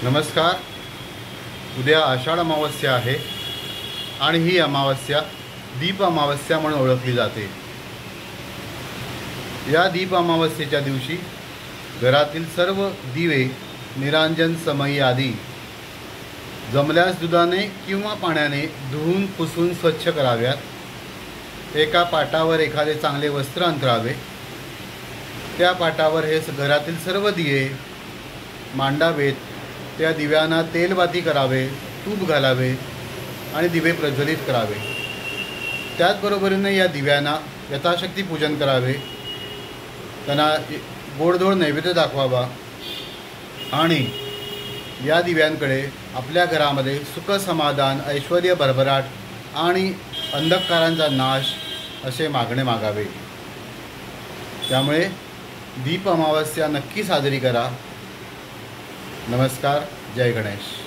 नमस्कार. उद्या आषाढ अमावस्या आहे आणि ही अमावस्या दीप अमावस्या म्हणून ओळखली जाते. या दीप अमावस्येच्या दिवशी घरातील सर्व दिवे निरांजन समयी आधी जमल्यास दुधाने किंवा पाण्याने धुवून पुसून स्वच्छ कराव्यात. एका पाटावर एखादे चांगले वस्त्र अंथरावे. त्या पाटावर हे घरातील सर्व दिवे मांडावेत. त्या दिव्यांना तेलबाती करावे, तूप घालावे आणि दिवे प्रज्वलित करावे. त्याचबरोबरीने या दिव्यांना यथाशक्ती पूजन करावे. त्यांना गोडधोड नैवेद्य दाखवावा आणि या दिव्यांकडे आपल्या घरामध्ये सुख समाधान, ऐश्वर्य, भरभराट आणि अंधकारांचा नाश असे मागणे मागावे. त्यामुळे दीप अमावस्या नक्की साजरी करा. नमस्कार. जय गणेश.